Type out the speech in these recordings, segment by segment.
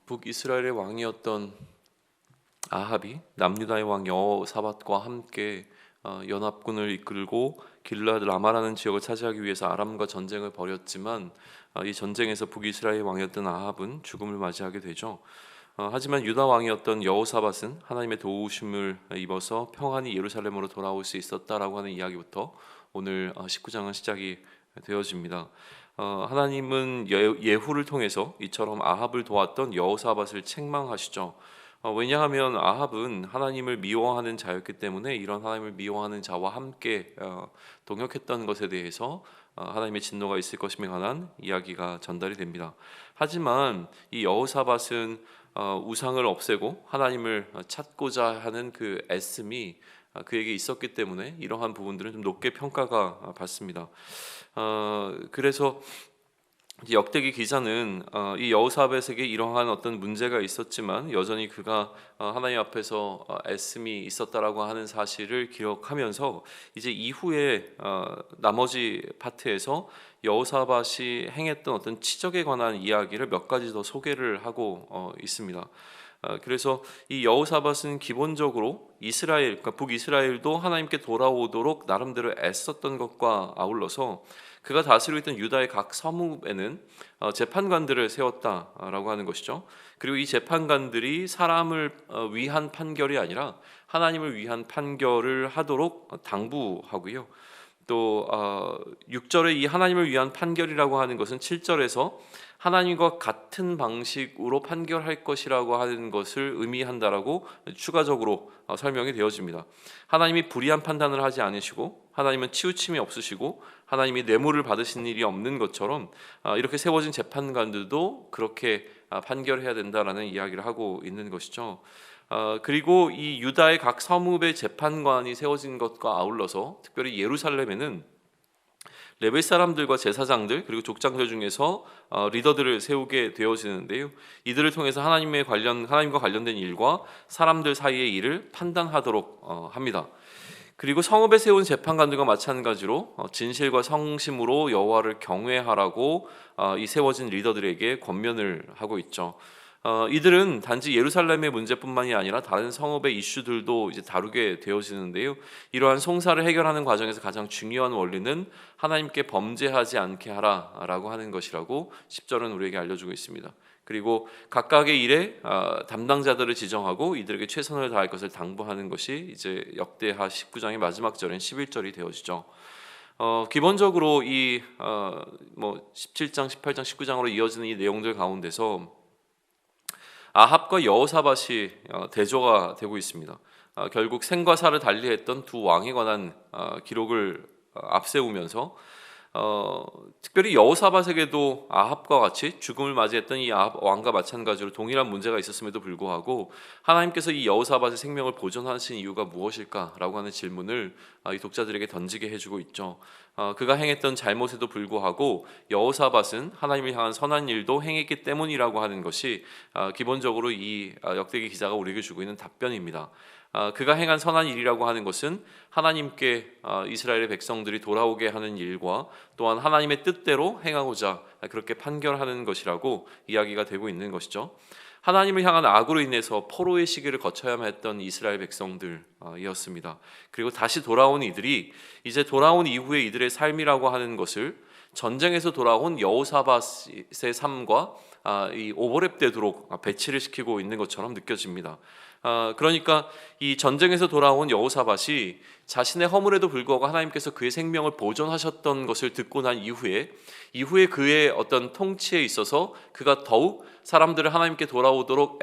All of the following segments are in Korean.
북이스라엘의 왕이었던 아합이 남유다의 왕 여호사밧과 함께 연합군을 이끌고 길르앗 라마라는 지역을 차지하기 위해서 아람과 전쟁을 벌였지만 이 전쟁에서 북이스라엘의 왕이었던 아합은 죽음을 맞이하게 되죠. 하지만 유다 왕이었던 여호사밧은 하나님의 도우심을 입어서 평안히 예루살렘으로 돌아올 수 있었다라고 하는 이야기부터 오늘 19장은 시작이 되어집니다. 하나님은 예후를 통해서 이처럼 아합을 도왔던 여호사밧을 책망하시죠. 왜냐하면 아합은 하나님을 미워하는 자였기 때문에 이런 하나님을 미워하는 자와 함께 동역했던 것에 대해서 하나님의 진노가 있을 것임에 관한 이야기가 전달이 됩니다. 하지만 이 여호사밧은 우상을 없애고 하나님을 찾고자 하는 그 애씀이 그에게 있었기 때문에 이러한 부분들은 좀 높게 평가가 받습니다. 그래서 역대기 기자는 이 여호사밧에게 이러한 어떤 문제가 있었지만 여전히 그가 하나님 앞에서 애씀이 있었다라고 하는 사실을 기억하면서 이제 이후에 나머지 파트에서 여호사밧이 행했던 어떤 치적에 관한 이야기를 몇 가지 더 소개를 하고 있습니다. 그래서 이 여호사밧은 기본적으로 이스라엘, 그러니까 북이스라엘도 하나님께 돌아오도록 나름대로 애썼던 것과 아울러서 그가 다스리고 있던 유다의 각 서문에는 재판관들을 세웠다라고 하는 것이죠. 그리고 이 재판관들이 사람을 위한 판결이 아니라 하나님을 위한 판결을 하도록 당부하고요. 또 6절에 이 하나님을 위한 판결이라고 하는 것은 7절에서 하나님과 같은 방식으로 판결할 것이라고 하는 것을 의미한다라고 추가적으로 설명이 되어집니다. 하나님이 불의한 판단을 하지 않으시고 하나님은 치우침이 없으시고 하나님이 뇌물을 받으신 일이 없는 것처럼 이렇게 세워진 재판관들도 그렇게 판결해야 된다라는 이야기를 하고 있는 것이죠. 그리고 이 유다의 각 서문의 재판관이 세워진 것과 아울러서 특별히 예루살렘에는 레위 사람들과 제사장들 그리고 족장들 중에서 리더들을 세우게 되어지는데요. 이들을 통해서 하나님과 관련된 일과 사람들 사이의 일을 판단하도록 합니다. 그리고 성읍에 세운 재판관들과 마찬가지로 진실과 성심으로 여호와를 경외하라고 이 세워진 리더들에게 권면을 하고 있죠. 이들은 단지 예루살렘의 문제뿐만이 아니라 다른 성읍의 이슈들도 이제 다루게 되어지는데요. 이러한 송사를 해결하는 과정에서 가장 중요한 원리는 하나님께 범죄하지 않게 하라라고 하는 것이라고 10절은 우리에게 알려주고 있습니다. 그리고 각각의 일에 담당자들을 지정하고 이들에게 최선을 다할 것을 당부하는 것이 이제 역대하 19장의 마지막 절인 11절이 되어지죠. 기본적으로 이 17장, 18장, 19장으로 이어지는 이 내용들 가운데서 아합과 여호사밧이 대조가 되고 있습니다. 결국 생과 사를 달리했던 두 왕에 관한 기록을 앞세우면서 특별히 여호사밧에게도 아합과 같이 죽음을 맞이했던 이 아합 왕과 마찬가지로 동일한 문제가 있었음에도 불구하고 하나님께서 이 여호사밧의 생명을 보존하신 이유가 무엇일까라고 하는 질문을 이 독자들에게 던지게 해주고 있죠. 그가 행했던 잘못에도 불구하고 여호사밧은 하나님을 향한 선한 일도 행했기 때문이라고 하는 것이 기본적으로 이 역대기 기자가 우리에게 주고 있는 답변입니다. 그가 행한 선한 일이라고 하는 것은 하나님께 이스라엘의 백성들이 돌아오게 하는 일과 또한 하나님의 뜻대로 행하고자 그렇게 판결하는 것이라고 이야기가 되고 있는 것이죠. 하나님을 향한 악으로 인해서 포로의 시기를 거쳐야만 했던 이스라엘 백성들이었습니다. 그리고 다시 돌아온 이들이 이제 돌아온 이후에 이들의 삶이라고 하는 것을 전쟁에서 돌아온 여호사밧의 삶과 이 오버랩되도록 배치를 시키고 있는 것처럼 느껴집니다. 그러니까 이 전쟁에서 돌아온 여호사밧이 자신의 허물에도 불구하고 하나님께서 그의 생명을 보존하셨던 것을 듣고 난 이후에 그의 어떤 통치에 있어서 그가 더욱 사람들을 하나님께 돌아오도록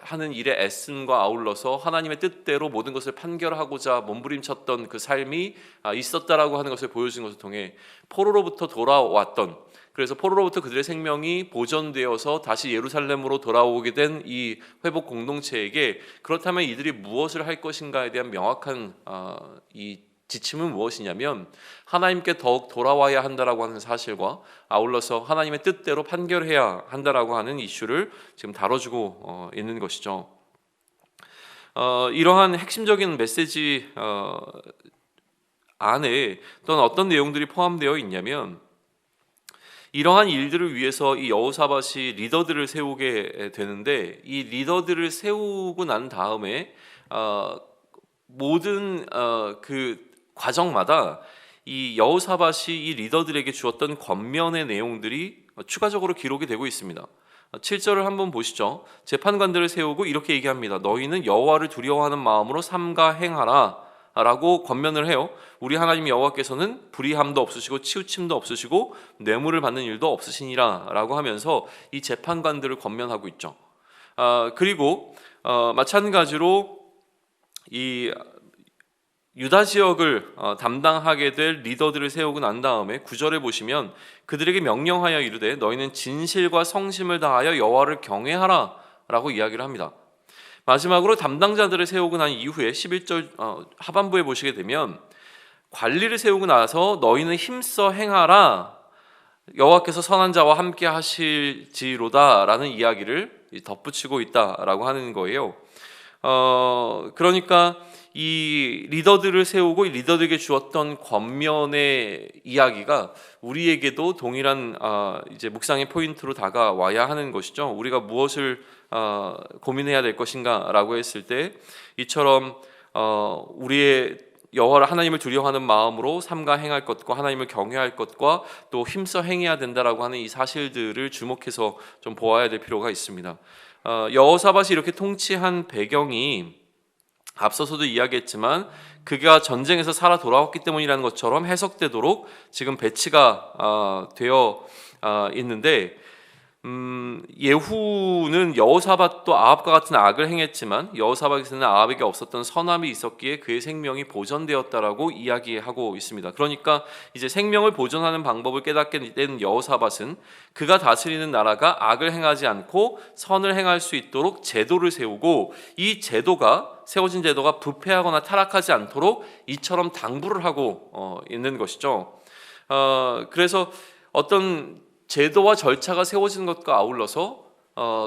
하는 일에 애씀과 아울러서 하나님의 뜻대로 모든 것을 판결하고자 몸부림쳤던 그 삶이 있었다라고 하는 것을 보여주는 것을 통해 포로로부터 돌아왔던, 그래서 포로로부터 그들의 생명이 보존되어서 다시 예루살렘으로 돌아오게 된 이 회복 공동체에게 그렇다면 이들이 무엇을 할 것인가에 대한 명확한 이 지침은 무엇이냐면 하나님께 더욱 돌아와야 한다라고 하는 사실과 아울러서 하나님의 뜻대로 판결해야 한다라고 하는 이슈를 지금 다뤄주고 있는 것이죠. 이러한 핵심적인 메시지 안에 또는 어떤 내용들이 포함되어 있냐면 이러한 일들을 위해서 이 여호사밧이 리더들을 세우게 되는데, 이 리더들을 세우고 난 다음에 모든 그 과정마다 이 여호사밧이 이 리더들에게 주었던 권면의 내용들이 추가적으로 기록이 되고 있습니다. 7절을 한번 보시죠. 재판관들을 세우고 이렇게 얘기합니다. 너희는 여호와를 두려워하는 마음으로 삼가 행하라 라고 권면을 해요. 우리 하나님 여호와께서는 불의함도 없으시고 치우침도 없으시고 뇌물을 받는 일도 없으시니라 라고 하면서 이 재판관들을 권면하고 있죠. 그리고 마찬가지로 이 유다 지역을 담당하게 될 리더들을 세우고 난 다음에 9절에 보시면 그들에게 명령하여 이르되 너희는 진실과 성심을 다하여 여호와를 경외하라 라고 이야기를 합니다. 마지막으로 담당자들을 세우고 난 이후에 11절 하반부에 보시게 되면 관리를 세우고 나서 너희는 힘써 행하라 여호와께서 선한 자와 함께 하실지로다 라는 이야기를 덧붙이고 있다라고 하는 거예요. 그러니까 이 리더들을 세우고 이 리더들에게 주었던 권면의 이야기가 우리에게도 동일한 이제 묵상의 포인트로 다가와야 하는 것이죠. 우리가 무엇을 고민해야 될 것인가라고 했을 때 이처럼 우리의 여호와를 하나님을 두려워하는 마음으로 삼가 행할 것과 하나님을 경외할 것과 또 힘써 행해야 된다라고 하는 이 사실들을 주목해서 좀 보아야 될 필요가 있습니다. 여호사밧이 이렇게 통치한 배경이 앞서서도 이야기했지만 그가 전쟁에서 살아 돌아왔기 때문이라는 것처럼 해석되도록 지금 배치가 되어 있는데 예후는 여호사밧도 아합과 같은 악을 행했지만 여호사밧에서는 아합에게 없었던 선함이 있었기에 그의 생명이 보존되었다라고 이야기하고 있습니다. 그러니까 이제 생명을 보존하는 방법을 깨닫게 된 여호사밧은 그가 다스리는 나라가 악을 행하지 않고 선을 행할 수 있도록 제도를 세우고 이 세워진 제도가 부패하거나 타락하지 않도록 이처럼 당부를 하고 있는 것이죠. 그래서 어떤 제도와 절차가 세워지는 것과 아울러서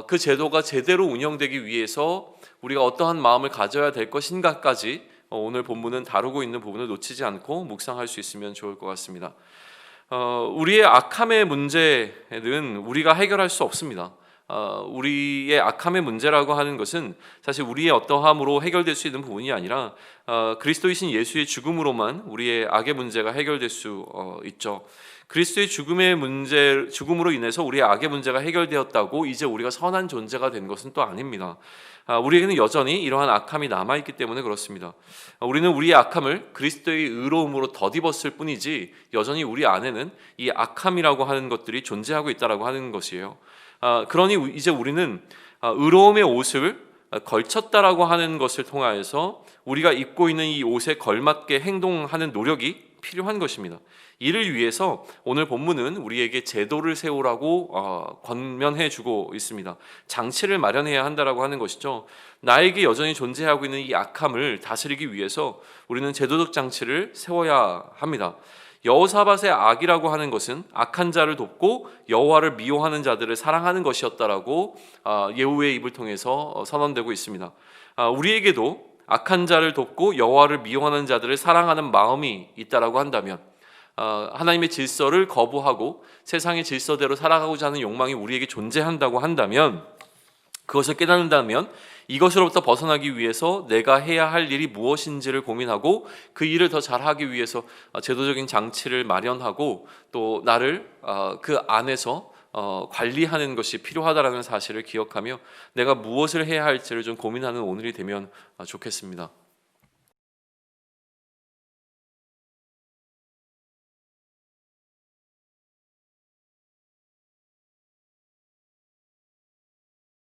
그 제도가 제대로 운영되기 위해서 우리가 어떠한 마음을 가져야 될 것인가까지 오늘 본문은 다루고 있는 부분을 놓치지 않고 묵상할 수 있으면 좋을 것 같습니다. 우리의 악함의 문제는 우리가 해결할 수 없습니다. 우리의 악함의 문제라고 하는 것은 사실 우리의 어떠함으로 해결될 수 있는 부분이 아니라 그리스도이신 예수의 죽음으로만 우리의 악의 문제가 해결될 수 있죠. 그리스도의 죽음으로 인해서 우리의 악의 문제가 해결되었다고 이제 우리가 선한 존재가 된 것은 또 아닙니다. 우리에게는 여전히 이러한 악함이 남아있기 때문에 그렇습니다. 우리는 우리의 악함을 그리스도의 의로움으로 덧입었을 뿐이지 여전히 우리 안에는 이 악함이라고 하는 것들이 존재하고 있다라고 하는 것이에요. 그러니 이제 우리는 의로움의 옷을 걸쳤다라고 하는 것을 통하여서 우리가 입고 있는 이 옷에 걸맞게 행동하는 노력이 필요한 것입니다. 이를 위해서 오늘 본문은 우리에게 제도를 세우라고 권면해 주고 있습니다. 장치를 마련해야 한다라고 하는 것이죠. 나에게 여전히 존재하고 있는 이 악함을 다스리기 위해서 우리는 제도적 장치를 세워야 합니다. 여호사밧의 악이라고 하는 것은 악한 자를 돕고 여호와를 미워하는 자들을 사랑하는 것이었다라고 예후의 입을 통해서 선언되고 있습니다. 우리에게도 악한 자를 돕고 여호와를 미워하는 자들을 사랑하는 마음이 있다라고 한다면 하나님의 질서를 거부하고 세상의 질서대로 살아가고자 하는 욕망이 우리에게 존재한다고 한다면 그것을 깨닫는다면 이것으로부터 벗어나기 위해서 내가 해야 할 일이 무엇인지를 고민하고 그 일을 더 잘하기 위해서 제도적인 장치를 마련하고 또 나를 그 안에서 관리하는 것이 필요하다라는 사실을 기억하며 내가 무엇을 해야 할지를 좀 고민하는 오늘이 되면 좋겠습니다.